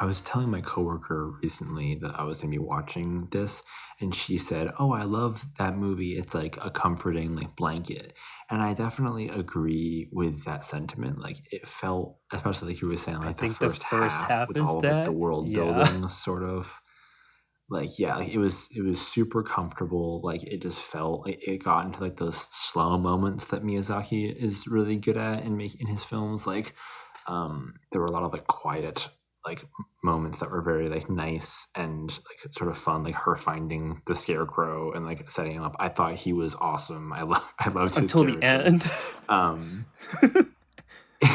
was telling my coworker recently that I was gonna be watching this, and she said, "Oh, I love that movie. It's like a comforting like blanket." And I definitely agree with that sentiment. Like it felt, especially like you were saying, I like the think the first first half half with is all of like the that. world Yeah. building, sort of like yeah, like it was super comfortable. Like it just felt like it got into like those slow moments that Miyazaki is really good at in his films. Like there were a lot of like quiet like moments that were very like nice and like sort of fun, like her finding the scarecrow and like setting him up. I thought he was awesome. I loved his Until the character. end. um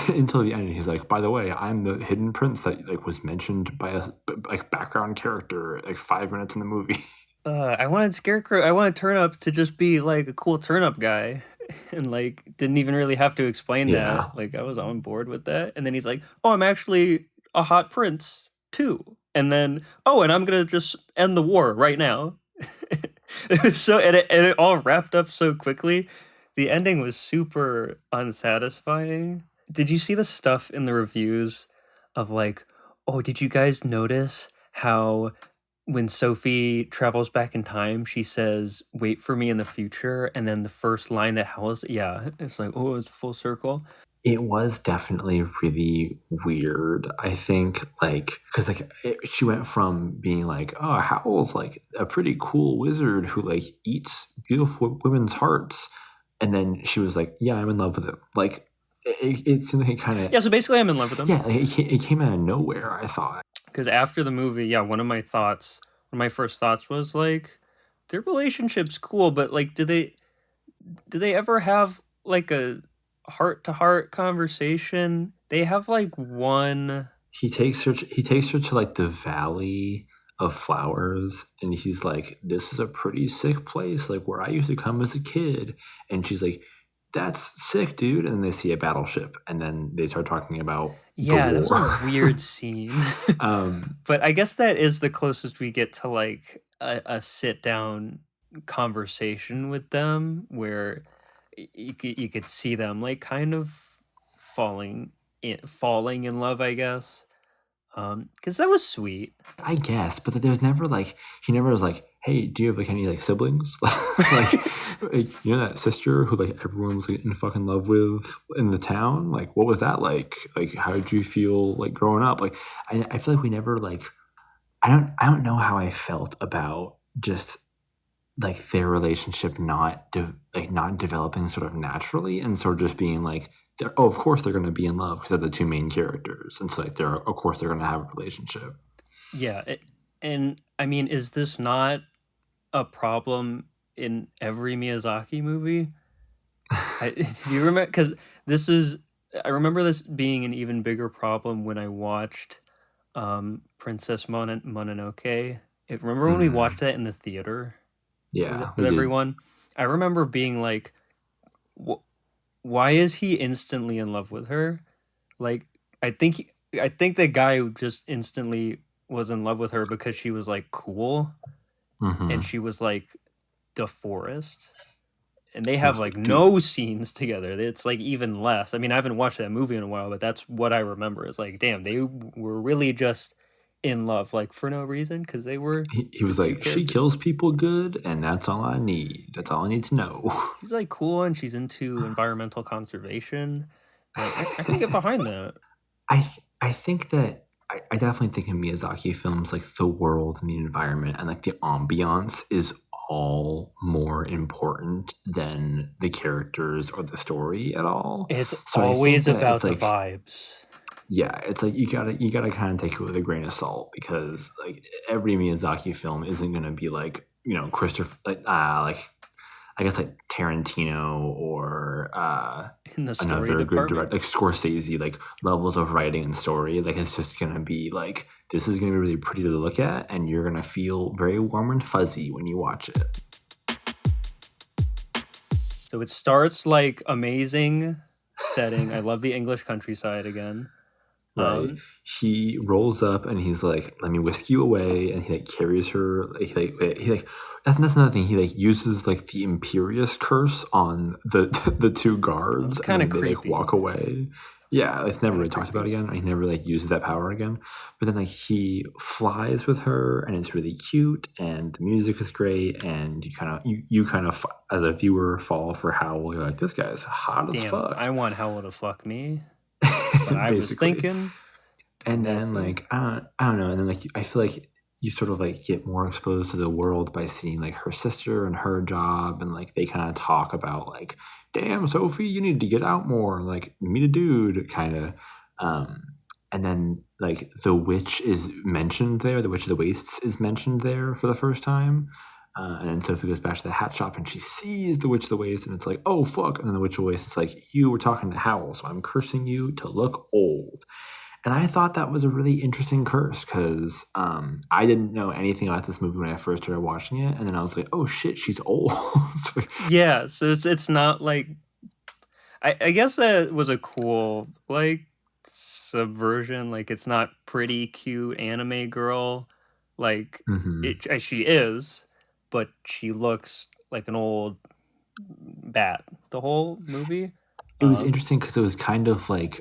until the end, he's like, by the way, I'm the hidden prince that like was mentioned by a like background character like 5 minutes in the movie. I wanted Scarecrow. I wanted Turnip to just be like a cool Turnip guy, and like didn't even really have to explain Yeah. that. Like I was on board with that. And then he's like, "Oh, I'm actually a hot prince too." And then, "Oh, and I'm gonna just end the war right now." It was so, and it all wrapped up so quickly. The ending was super unsatisfying. Did you see the stuff in the reviews of like, "Oh, did you guys notice how when Sophie travels back in time, she says, 'Wait for me in the future,' and then the first line that Howl's, yeah, it's like, oh, it's full circle." It was definitely really weird. I think, like, because she went from being like, "Oh, Howl's like a pretty cool wizard who like eats beautiful women's hearts," and then she was like, "Yeah, I'm in love with him." Like, it seemed like it kind of Yeah, so basically I'm in love with him. yeah, like, it came out of nowhere. I thought. Because after the movie, yeah, one of my first thoughts was like, their relationship's cool, but like, do they ever have like a heart to heart conversation? They have like one. He takes her to like the valley of flowers, and he's like, "This is a pretty sick place, like where I used to come as a kid." And she's like, "That's sick, dude." And then they see a battleship, and then they start talking about the Yeah, that was a war. weird scene. um, But I guess that is the closest we get to like a sit down conversation with them where you could see them like kind of falling in love, I guess. Because that was sweet. I guess, but there's never like he never was like, "Hey, do you have like any like siblings?" like you know that sister who like everyone was like in fucking love with in the town. Like, what was that like? Like, how did you feel like growing up? Like, I feel like we never like I don't know how I felt about just like their relationship not developing sort of naturally and sort of just being like oh, of course they're going to be in love because they're the two main characters, and so like they're of course they're going to have a relationship. Yeah, and I mean, is this not a problem in every Miyazaki movie? Do you remember? Because this is, I remember this being an even bigger problem when I watched Princess Mononoke. Remember when we watched that in the theater Yeah, with we did. everyone? I remember being like, why is he instantly in love with her? Like, I think the guy just instantly was in love with her because she was like cool and she was like the forest. And they have like Dude, no scenes together. It's like even less. I mean, I haven't watched that movie in a while, but that's what I remember. Is like, damn, they were really just in love, like for no reason, because they were he the was two like, she characters. kills people good, and that's all I need. That's all I need to know. She's like cool and she's into environmental conservation. Like, I can get behind that. I think that I definitely think in Miyazaki films, like the world and the environment and like the ambiance is all more important than the characters or the story at all. It's So I think always that it's about the like vibes. yeah, it's like you gotta kind of take it with a grain of salt because like every Miyazaki film isn't gonna be like Christopher like I guess like Tarantino or In the story another good department. director like Scorsese, like levels of writing and story. Like it's just gonna be like this is gonna be really pretty to look at, and you're gonna feel very warm and fuzzy when you watch it. So it starts like amazing setting. I love the English countryside again. Right. He rolls up and he's like, "Let me whisk you away," and he like carries her. He like that's another thing. He like uses like the Imperious curse on the the two guards, It's and kind of then they like creepy. walk away. Yeah, it's never Kinda really talked about creepy. again. He never like uses that power again. But then like he flies with her, and it's really cute, and the music is great, and you kind of as a viewer fall for Howl. You're like, this guy's hot as Damn, fuck, I want Howl to fuck me, but I was basically. thinking And then Nessie. like I don't know, and then like I feel like you sort of like get more exposed to the world by seeing like her sister and her job, and like they kind of talk about like, damn, Sophie, you need to get out more, like meet a dude, kind of. Um, and then like the witch is mentioned there, the witch of the wastes is mentioned there for the first time. And then Sophie goes back to the hat shop and she sees the witch of the waste, and it's like, oh fuck! And then the witch of the waste is like, you were talking to Howl, so I'm cursing you to look old. And I thought that was a really interesting curse because I didn't know anything about this movie when I first started watching it, and then I was like, "Oh shit, she's old." It's like, Yeah, so it's not like I guess that was a cool like subversion. Like it's not pretty cute anime girl, like mhm. she is, but she looks like an old bat the whole movie. It was Um, interesting because it was kind of like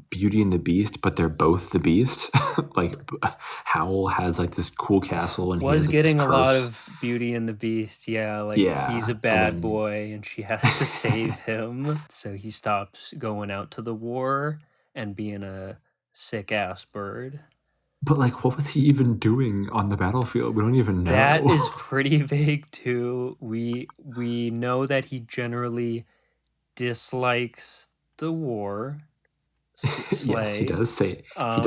Beauty and the Beast, but they're both the Beast. Like Howl has like this cool castle, and he was has like this getting a lot curse. of Beauty and the Beast, yeah, like he's a Yeah, and bad then boy and she has to save him. So he stops going out to the war and being a sick ass bird. but like, what was he even doing on the battlefield? We don't even That know. is pretty vague too. We know that he generally dislikes the war. Yes, he Slay. does say Um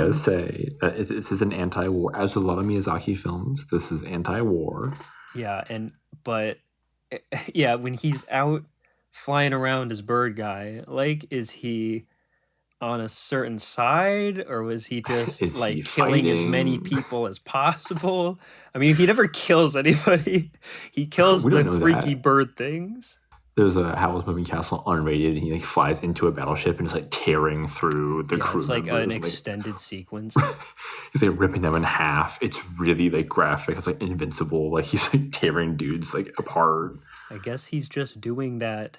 that this is an anti-war. As with a lot of Miyazaki films, this is anti-war. yeah, and but yeah, when he's out flying around as bird guy, like is he on a certain side or was he just Is he like killing as many fighting? people as possible? I mean, he never kills anybody. He kills We the don't know freaky that. bird things. There's a Howl's Moving Castle unrated, and he like flies into a battleship and is like tearing through the Yeah, crew it's like an members, and like extended sequence. he's like ripping them in half. It's really like graphic. It's like invincible. Like he's like tearing dudes like apart. I guess he's just doing that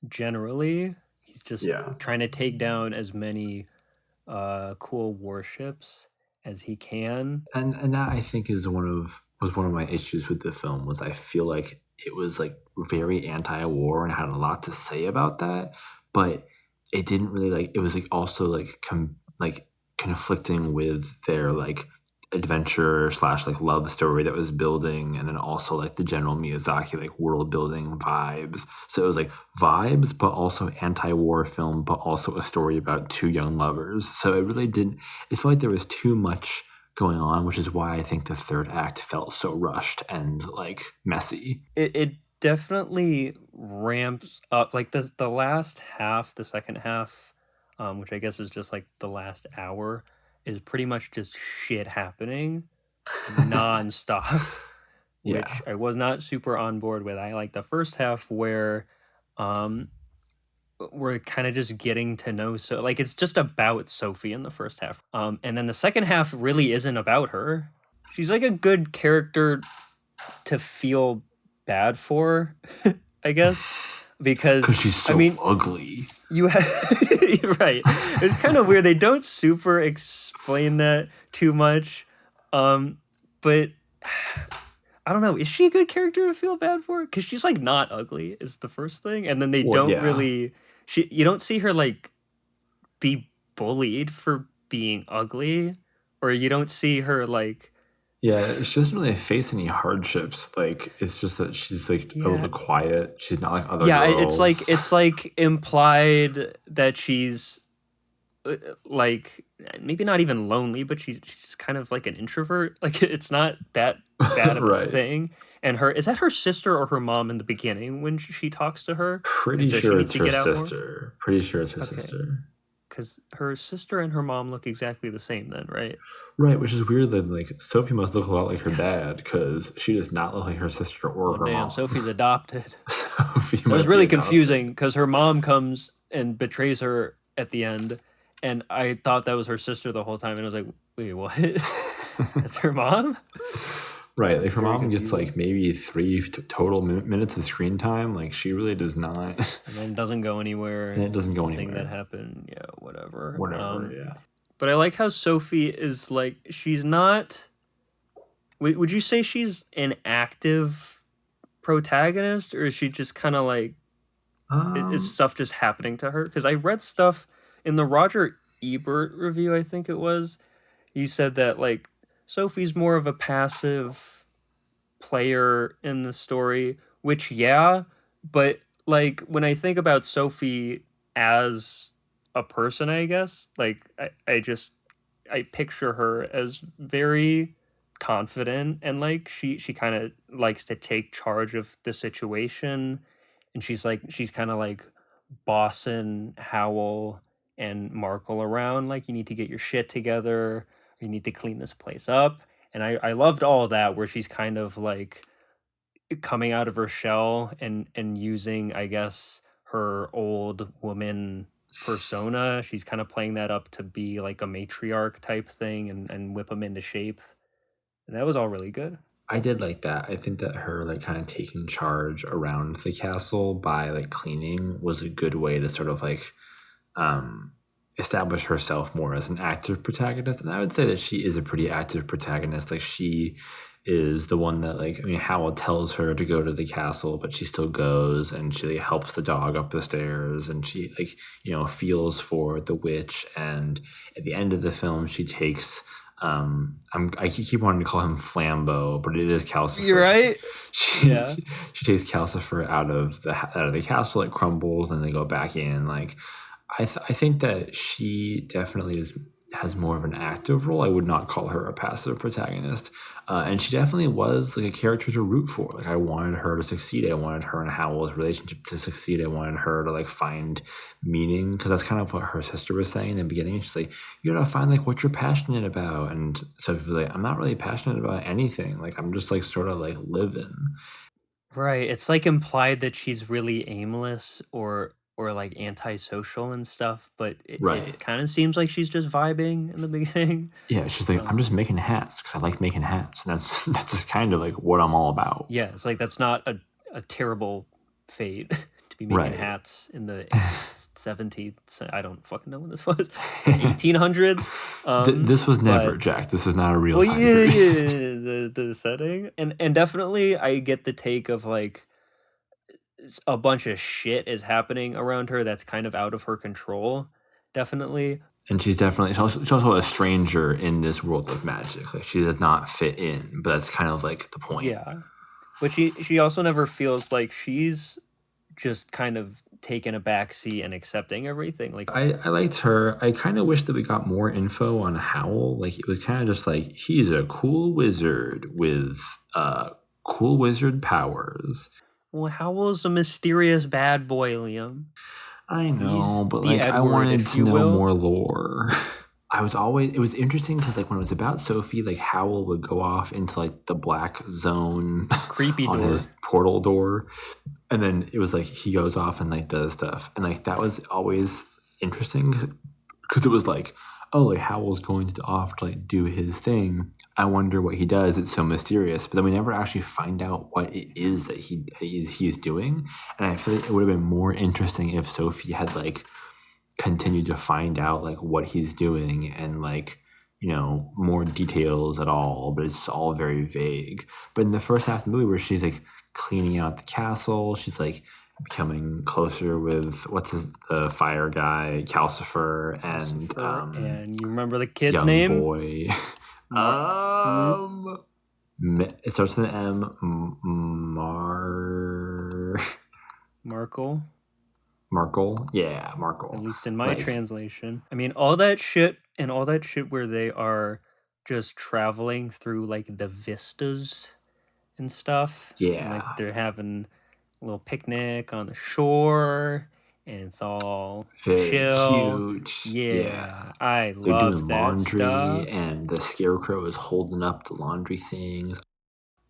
generally. He's just Yeah. trying to take down as many cool warships as he can. And that I think is one of my issues with the film was I feel like it was like very anti-war and had a lot to say about that, but it didn't really like it was like also like like conflicting with their like adventure slash like love story that was building, and then also like the general Miyazaki like world building vibes. So it was like vibes, but also anti-war film, but also a story about two young lovers. So it really didn't. It felt like there was too much going on, which is why I think the third act felt so rushed and like messy. It definitely ramps up like the last half, the second half, which I guess is just like the last hour, is pretty much just shit happening nonstop, which Yeah. I was not super on board with. I like the first half where um we're kind of just getting to know, so like it's just about Sophie in the first half. And then the second half really isn't about her. She's like a good character to feel bad for, I guess, Because because she's I so mean, ugly. you have right. It's kind of weird. They don't super explain that too much, but I don't know. Is she a good character to feel bad for? Because she's like not ugly is the first thing, and then they Well, don't yeah. really. You don't see her like be bullied for being ugly, or you don't see her like Yeah, she doesn't really face any hardships. Like, it's just that she's like a yeah. little quiet. She's not like other Yeah, it's like girls. implied that she's like maybe not even lonely, but she's just kind of like an introvert. Like it's not that bad of a Right. thing. And her is that her sister or her mom in the beginning when she talks to her and Pretty says she sure needs it's to her get out more? sister. Pretty sure it's her Okay, sister. because her sister and her mom look exactly the same then, right? Right, which is weird that like Sophie must look a lot like her Yes. dad because she does not look like her sister or Oh her damn, mom. Sophie's adopted. Sophie That was might be really adopted. confusing because her mom comes and betrays her at the end, and I thought that was her sister the whole time, and I was like, wait, what? That's her mom? Right, like her Very mom gets confusing. like maybe three total minutes of screen time. Like she really does not, And then it doesn't go anywhere. and it It's doesn't just go a thing that anywhere. happened. Yeah, whatever. Whatever. Yeah. But I like how Sophie is like, she's not. Would you say she's an active protagonist, or is she just kind of like, is Um. stuff just happening to her? Because I read stuff in the Roger Ebert review, I think it was. He said that like Sophie's more of a passive player in the story, which yeah, but like when I think about Sophie as a person, I guess, like I picture her as very confident, and like she kind of likes to take charge of the situation, and she's kind of like bossing Howl and Markle around, like, you need to get your shit together, you need to clean this place up. And I loved all that, where she's kind of like coming out of her shell and using, I guess, her old woman persona. She's kind of playing that up to be like a matriarch type thing, and whip them into shape. And that was all really good. I did like that. I think that her like kind of taking charge around the castle by like cleaning was a good way to sort of like um establish herself more as an active protagonist. And I would say that she is a pretty active protagonist. Like she is the one that like, I mean, Howell tells her to go to the castle, but she still goes, and she like, helps the dog up the stairs, and she like, feels for the witch. And at the end of the film she takes I keep wanting to call him Flambeau, but it is Calcifer. You're right. Yeah. She takes Calcifer out of the castle. It crumbles, and they go back in. Like, I think that she definitely has more of an active role. I would not call her a passive protagonist, and she definitely was like a character to root for. Like, I wanted her to succeed. I wanted her and Howell's relationship to succeed. I wanted her to like find meaning, because that's kind of what her sister was saying in the beginning. She's like, you gotta find like what you're passionate about, and so she's like, I'm not really passionate about anything. Like, I'm just like sort of like living. Right. It's like implied that she's really aimless or like antisocial and stuff, but it, Right. it kind of seems like she's just vibing in the beginning. Yeah, she's like, I'm just making hats because I like making hats, and that's just kind of like what I'm all about. Yeah, it's like that's not a terrible fate to be making Right. hats in the 17th. I don't fucking know when this was. 1800s. This was never, but- Jack. This is not a real Well, time yeah, period. yeah, the setting, and definitely I get the take of like a bunch of shit is happening around her that's kind of out of her control. Definitely. And she's also a stranger in this world of magic. Like, she does not fit in, but that's kind of like the point. Yeah. But she also never feels like she's just kind of taking a backseat and accepting everything. Like, I liked her. I kind of wish that we got more info on Howl. Like, it was kind of just like, he's a cool wizard with cool wizard powers. well, Howell's a mysterious bad boy, Liam. I know, He's but the like, I Edward, wanted if to you know will. more lore. It was interesting because like when it was about Sophie, like Howl would go off into like the black zone Creepy on door. his portal door, and then it was like he goes off and like does stuff, and like that was always interesting because it was like, oh, like Howell's going off to like do his thing. I wonder what he does. It's so mysterious, but then we never actually find out what it is that he is doing, and I feel like it would have been more interesting if Sophie had like continue to find out like what he's doing and like more details at all, but it's all very vague. But in the first half of the movie where she's like cleaning out the castle, she's like becoming closer with the fire guy Calcifer, and you remember the kid's young name? boy it starts with an M. Markle. Yeah, Markle. At least in my translation. I mean, all that shit where they are just traveling through like the vistas and stuff. Yeah. And, like, they're having a little picnic on the shore, and it's all very chill. cute. Yeah. I They're love doing that laundry, stuff. and the scarecrow is holding up the laundry things.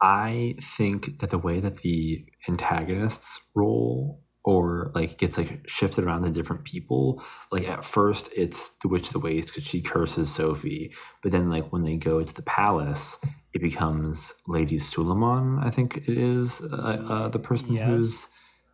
I think that the way that the antagonists roll or like gets like shifted around to different people, like at first it's the Witch of the Waste because she curses Sophie, but then like when they go to the palace it becomes Lady Suleiman, I think it is, the person Yes. who's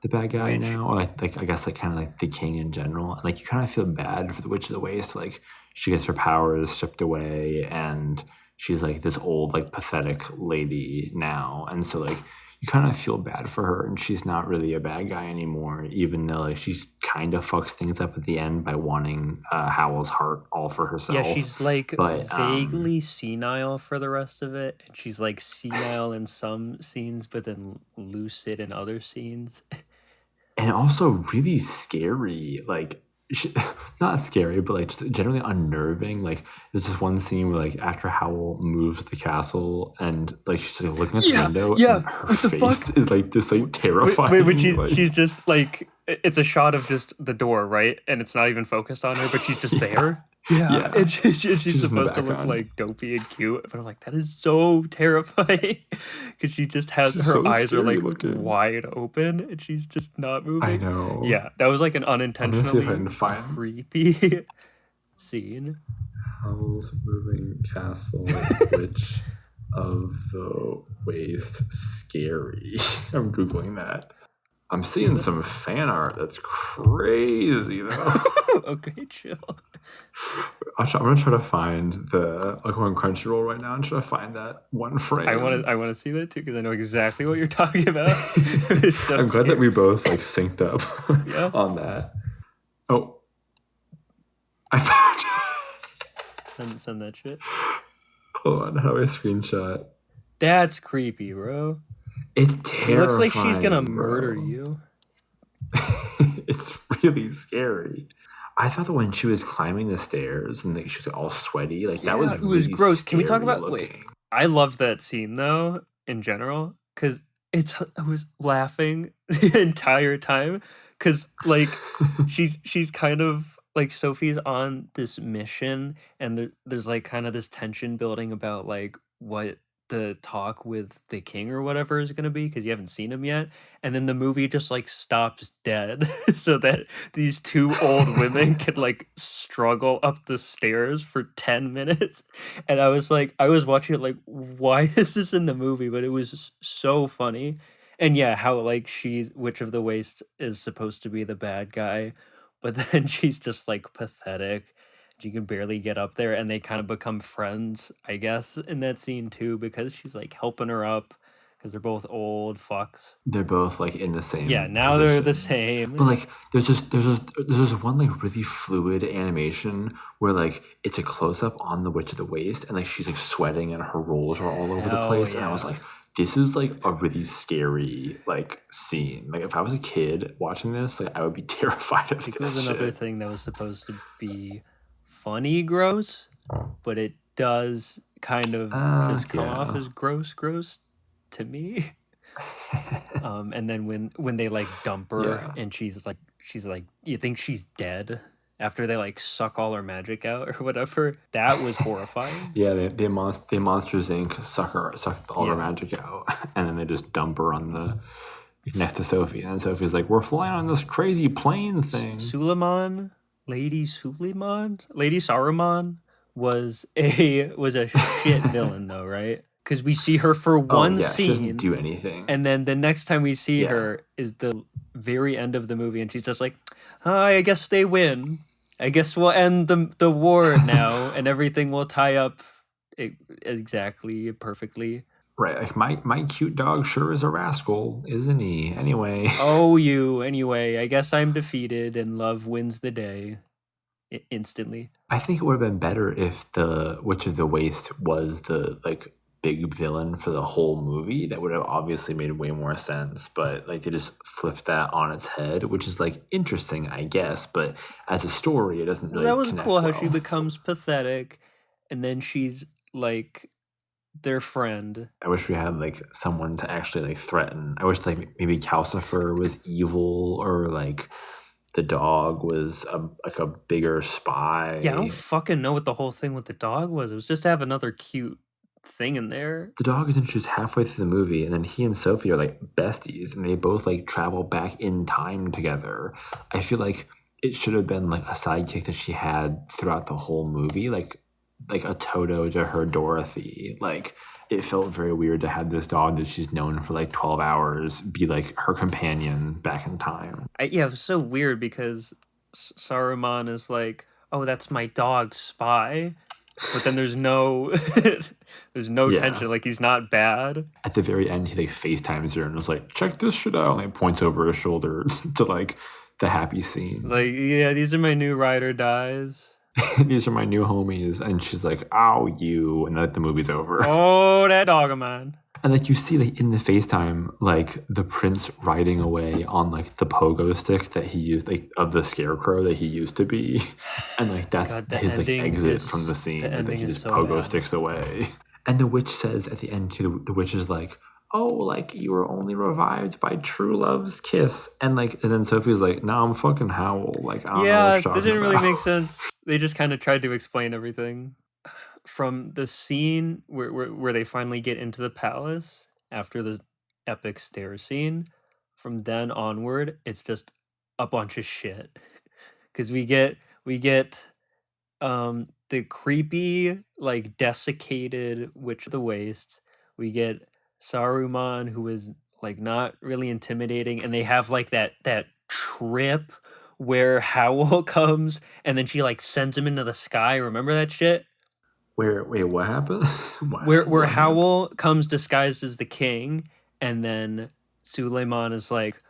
the bad guy Which- now, or like I guess like kind of like the king in general. And like you kind of feel bad for the Witch of the Waste. Like she gets her powers stripped away, and she's like this old like pathetic lady now, and so like you kind of feel bad for her, and she's not really a bad guy anymore, even though like she kind of fucks things up at the end by wanting Howl's heart all for herself. Yeah, she's like But, vaguely senile for the rest of it. And she's like senile in some scenes, but then lucid in other scenes. and also really scary, like not scary, but like just generally unnerving. Like there's this one scene where like after Howl moves the castle and like she's like looking at the window, and her face is like this like terrifying. When like, she's just like, it's a shot of just the door, right? And it's not even focused on her, but she's just there. Yeah. And she's just in the supposed to look background. like dopey and cute, but I'm like, that is so terrifying because she just has She's her so eyes are like scary looking. wide open and she's just not moving. I know. Yeah, that was like an I'm gonna see if I unintentionally can find creepy scene. Howl's Moving Castle, Witch of the Waste, scary. I'm googling that. I'm seeing some fan art that's crazy though. Okay, chill. I'm gonna try to find the like on Crunchyroll right now and try to find that one frame. I want to see that too because I know exactly what you're talking about. It's so I'm glad that cute. we both like synced up Yeah. on that. Oh, I found. Send that shit. Hold on, how do I screenshot? That's creepy, bro. It's It terrifying. looks like she's gonna bro. murder you. It's really scary. I thought that when she was climbing the stairs and like, she was all sweaty, like that was Yeah, it was really gross. Can we talk scary about- wait. looking. I loved that scene though, in general, because I was laughing the entire time. Because like she's kind of like Sophie's on this mission, and there's like kind of this tension building about like what the talk with the king or whatever is gonna be because you haven't seen him yet, and then the movie just like stops dead so that these two old women can like struggle up the stairs for 10 minutes. And I was watching it like, why is this in the movie? But it was so funny. And yeah, how like she's Witch of the Waste is supposed to be the bad guy, but then she's just like pathetic. She can barely get up there, and they kind of become friends, I guess, in that scene too, because she's like helping her up because they're both old fucks. They're both like in the same. Yeah, now they're the position. same. But like, there's just one like really fluid animation where like it's a close up on the Witch of the Waste, and like she's like sweating and her rolls are all over the Hell place, and I was yeah. like, this is like a really scary like scene. Like if I was a kid watching this, like I would be terrified of I think it this was another shit. thing that was supposed to be funny gross, but it does kind of just come off Yeah. as gross to me. And then when they like dump her Yeah. and she's like you think she's dead after they like suck all her magic out or whatever, that was horrifying. Yeah, they Monsters Inc. suck all Yeah. her magic out, and then they just dump her on the next to Sophie, and Sophie's like, "We're flying on this crazy plane thing." Suleiman, Lady Saruman was a shit villain though, right? Because we see her for one She scene, doesn't do anything. and then the next time we see Yeah. her is the very end of the movie, and she's just like, I guess they win. I guess we'll end the war now, and everything will tie up exactly perfectly. Right, like my cute dog sure is a rascal, isn't he? Anyway. Anyway, I guess I'm defeated, and love wins the day instantly. I think it would have been better if the Witch of the Waste was the like big villain for the whole movie. That would have obviously made way more sense, but like they just flipped that on its head, which is like interesting, I guess, but as a story it doesn't really That was connect cool how well. she becomes pathetic, and then she's like their friend. I wish we had like someone to actually like threaten. I wish like maybe Calcifer was evil, or like the dog was like a bigger spy. Yeah, I don't fucking know what the whole thing with the dog was. It was just to have another cute thing in there. The dog is introduced halfway through the movie, and then he and Sophie are like besties, and they both like travel back in time together. I feel like it should have been like a sidekick that she had throughout the whole movie. Like like a Toto to her Dorothy. Like it felt very weird to have this dog that she's known for like 12 hours be like her companion back in time. Yeah, it was so weird because Saruman is like, "Oh, that's my dog, Spy," but then there's no, there's no Yeah. tension. Like he's not bad. At the very end, he like FaceTimes her and was like, check this shit out. And like points over his shoulder to like the happy scene. Like, yeah, these are my new ride or dies. These are my new homies. And she's like, ow, you. And then the movie's over. Oh, that dog of mine. And like you see like in the FaceTime, like the prince riding away on like the pogo stick that he used, like of the scarecrow that he used to be. And like that's God, his like exit from the scene. The Is that he ending is just so pogo bad. sticks away. And the witch says at the end too, the witch is like, oh, like you were only revived by true love's kiss. And like and then Sophie's like, no, I'm fucking Howl. Like I don't know what Yeah, you're this talking didn't really about. make sense. They just kind of tried to explain everything. From the scene where they finally get into the palace after the epic stairs scene, from then onward, it's just a bunch of shit. Because we get the creepy, like desiccated Witch of the Waste. We get Saruman, who is like not really intimidating, and they have like that trip where Howl comes and then she like sends him into the sky. Remember that shit? Wait, what happened? Where what happened? Howl comes disguised as the king, and then Suleiman is like,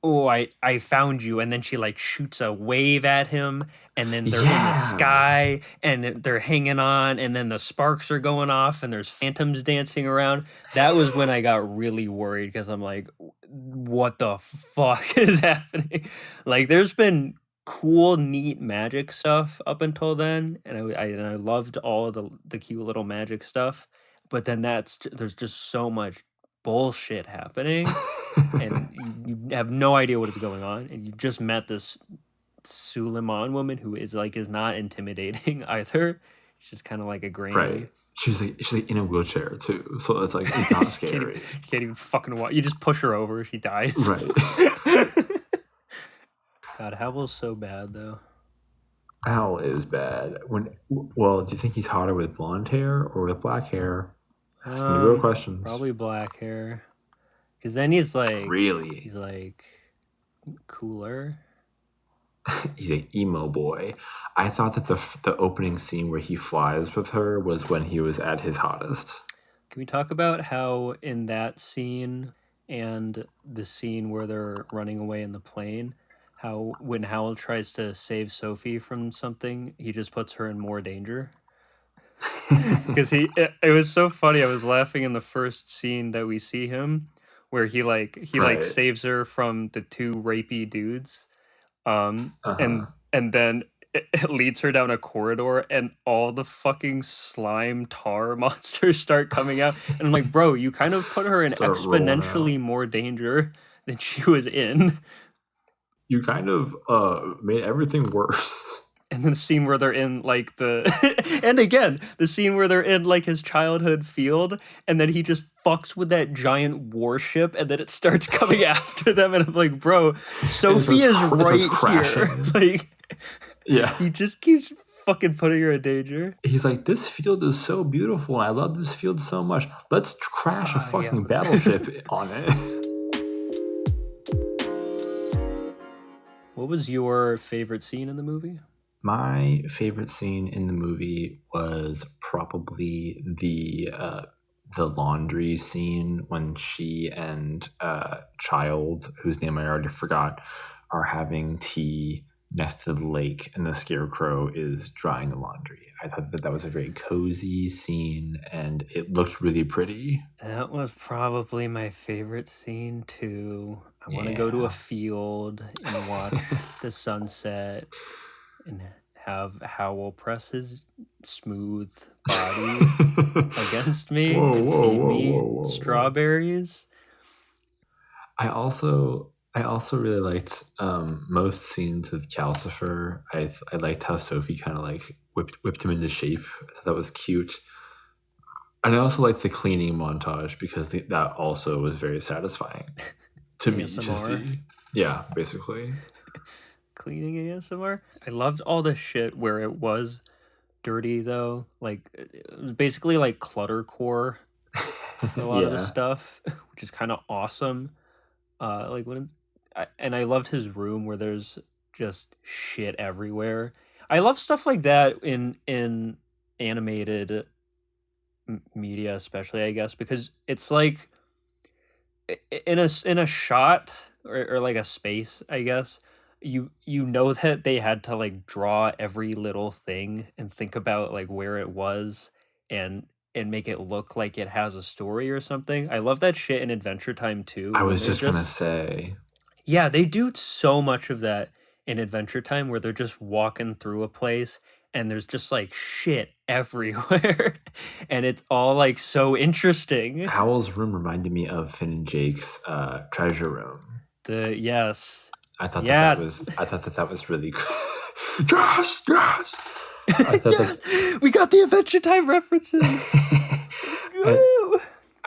"Oh, I found you," and then she like shoots a wave at him, and then they're in the Yeah. sky and they're hanging on, and then the sparks are going off and there's phantoms dancing around. That was when I got really worried because I'm like, what the fuck is happening? Like there's been cool, neat magic stuff up until then, and I loved all of the cute little magic stuff, but then there's just so much bullshit happening and you have no idea what is going on, and you just met this Suleiman woman who is not intimidating either. She's just kind of like a grainy. Right. She's like in a wheelchair too, so it's like it's not scary. She can't even fucking walk. You just push her over, she dies. Right. God, Howl's so bad though. Howl is bad. Well, do you think he's hotter with blonde hair or with black hair? That's the real questions. Probably black hair, because then he's like Really? Cooler. He's an emo boy. I thought that the opening scene where he flies with her was when he was at his hottest. Can we talk about how in that scene and the scene where they're running away in the plane, how when Howl tries to save Sophie from something, he just puts her in more danger? Because it was so funny. I was laughing in the first scene that we see him, where he Right. saves her from the two rapey dudes, and then it leads her down a corridor, and all the fucking slime tar monsters start coming out. And I'm like, bro, you kind of put her in Start rolling out. exponentially more danger than she was in. You kind of made everything worse. And then the scene where they're in like and again, the scene where they're in like his childhood field, and then he just fucks with that giant warship, and then it starts coming after them, and I'm like, bro, Sophie is right here. Like, yeah, he just keeps fucking putting her in danger. He's like, this field is so beautiful, and I love this field so much. Let's crash a fucking battleship on it. What was your favorite scene in the movie? My favorite scene in the movie was probably the laundry scene when she and Child, whose name I already forgot, are having tea next to the lake, and the scarecrow is drying the laundry. I thought that was a very cozy scene, and it looked really pretty. That was probably my favorite scene too. I want to go to a field and watch the sunset and have Howl press his smooth body against me and feed me strawberries. I also really liked most scenes with Calcifer. I liked how Sophie kind of like whipped him into shape. I thought that was cute. And I also liked the cleaning montage because that also was very satisfying to me to see. Yeah, basically. Cleaning ASMR. I loved all the shit where it was dirty though. Like it was basically like cluttercore for a lot of the Yeah. stuff, which is kind of awesome. Like and I loved his room where there's just shit everywhere. I love stuff like that in animated media, especially I guess, because it's like in a shot or like a space, I guess. You know that they had to like draw every little thing and think about like where it was and make it look like it has a story or something. I love that shit in Adventure Time too I when was they're just gonna just say, yeah, they do so much of that in Adventure Time where they're just walking through a place and there's just like shit everywhere and it's all like so interesting. Howl's room reminded me of Finn and Jake's treasure room. The yes. I Yes. thought that was really good. Yes, yes. I thought Yes. We got the Adventure Time references. and Woo!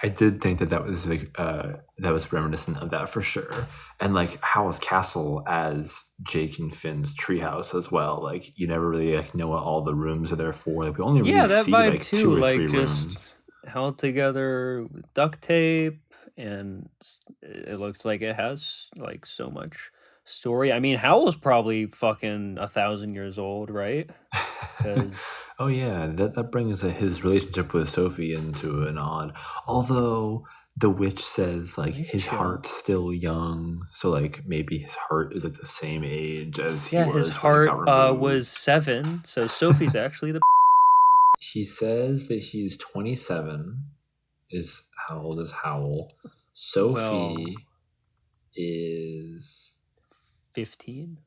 I did think that was like that was reminiscent of that for sure. And like Howl's castle as Jake and Finn's treehouse as well. Like you never really like know what all the rooms are there for. Like we only Yeah, really that see vibe like too, two or like three just rooms. held together with duct tape and it looks like it has like so much story. I mean, Howl was probably fucking 1,000 years old, right? Because Oh yeah, that brings his relationship with Sophie into an odd. Although the witch says like he's his chill. heart's still young, so like maybe his heart is like the same age as he Yeah, his was when it got heart was removed. 7, so Sophie's actually the He says that he's 27. Is how old is Howl? well Sophie is. 15.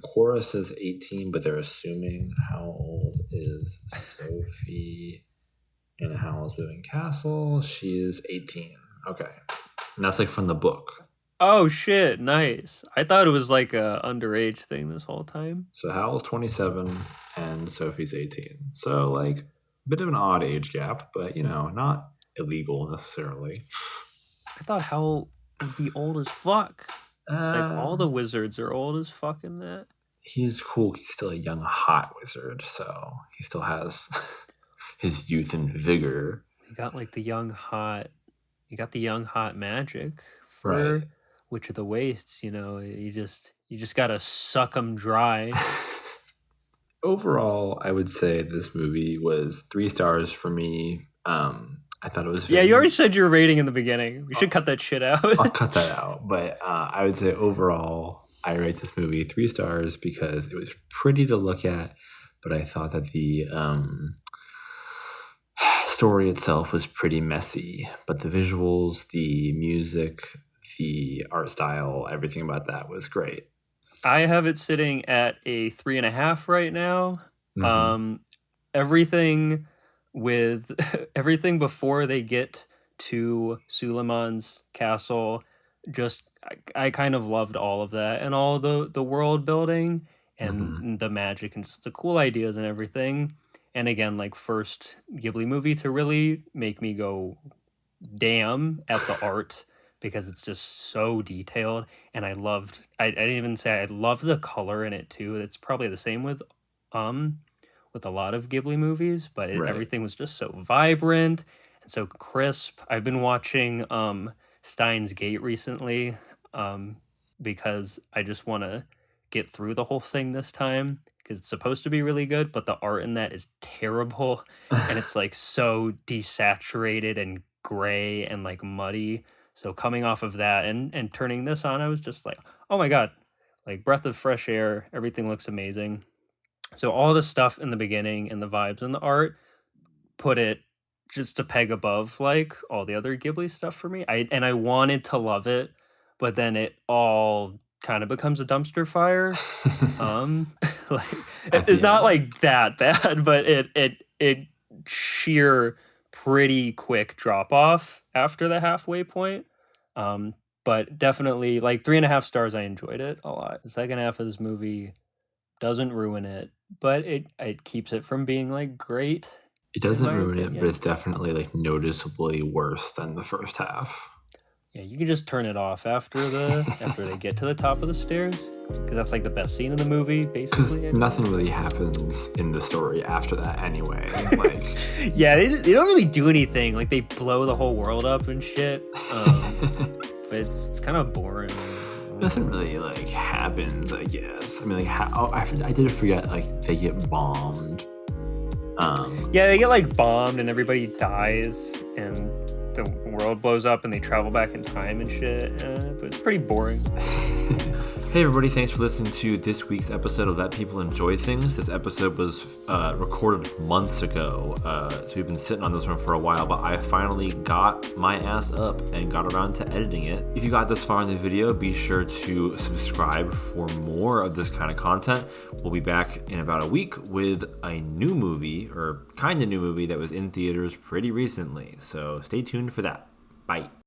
Cora says 18, but they're assuming how old is Sophie in Howl's Moving Castle? She is 18. Okay. And that's like from the book. Oh shit, nice. I thought it was like a underage thing this whole time. So Howl's 27 and Sophie's 18. So like a bit of an odd age gap, but not illegal necessarily. I thought Howl would be old as fuck. It's like all the Um, wizards are old as fuck in that. he's cool. He's still a young, hot wizard, so he still has his youth and vigor. You got like the young hot. You got the young hot magic Right. for Witch of the Wastes. You just gotta suck them dry. Overall, I would say this movie was 3 stars for me. I thought it was Yeah, very. you already said your rating in the beginning. We should cut that shit out. I'll cut that out, but I would say overall, I rate this movie 3 stars because it was pretty to look at, but I thought that the story itself was pretty messy. But the visuals, the music, the art style, everything about that was great. I have it sitting at a 3.5 right now. Mm-hmm. Everything with everything before they get to Suleiman's castle, just I kind of loved all of that and all the world building Mm-hmm. and the magic and just the cool ideas and everything. And again, like first Ghibli movie to really make me go damn at the art because it's just so detailed and I didn't even say I love the color in it too. It's probably the same with a lot of Ghibli movies, but Right. everything was just so vibrant and so crisp. I've been watching Steins Gate recently because I just want to get through the whole thing this time because it's supposed to be really good, but the art in that is terrible and it's like so desaturated and gray and like muddy. So coming off of that and turning this on, I was just like, oh my god, like breath of fresh air. Everything looks amazing. So all the stuff in the beginning and the vibes and the art put it just a peg above like all the other Ghibli stuff for me. I wanted to love it, but then it all kind of becomes a dumpster fire. Like At it's the not end. like that bad, but it sheer pretty quick drop off after the halfway point. But definitely like 3.5 stars. I enjoyed it a lot. The second half of this movie doesn't ruin it, but it keeps it from being like great It in doesn't my ruin it, but opinion. it's definitely like noticeably worse than the first half. Yeah, you can just turn it off after they get to the top of the stairs, because that's like the best scene in the movie, Because basically. nothing really happens in the story after that anyway. Like, Yeah, they don't really do anything. Like they blow the whole world up and shit. But it's kind of boring. nothing really like happens, I guess. I mean, like, I did forget, like, they get bombed. Yeah, they get like bombed and everybody dies and the world blows up and they travel back in time and shit. But it's pretty boring. Hey everybody, thanks for listening to this week's episode of Let People Enjoy Things. This episode was recorded months ago, so we've been sitting on this one for a while, but I finally got my ass up and got around to editing it. If you got this far in the video, be sure to subscribe for more of this kind of content. We'll be back in about a week with a new movie, or kind of new movie, that was in theaters pretty recently, so stay tuned for that. Bye.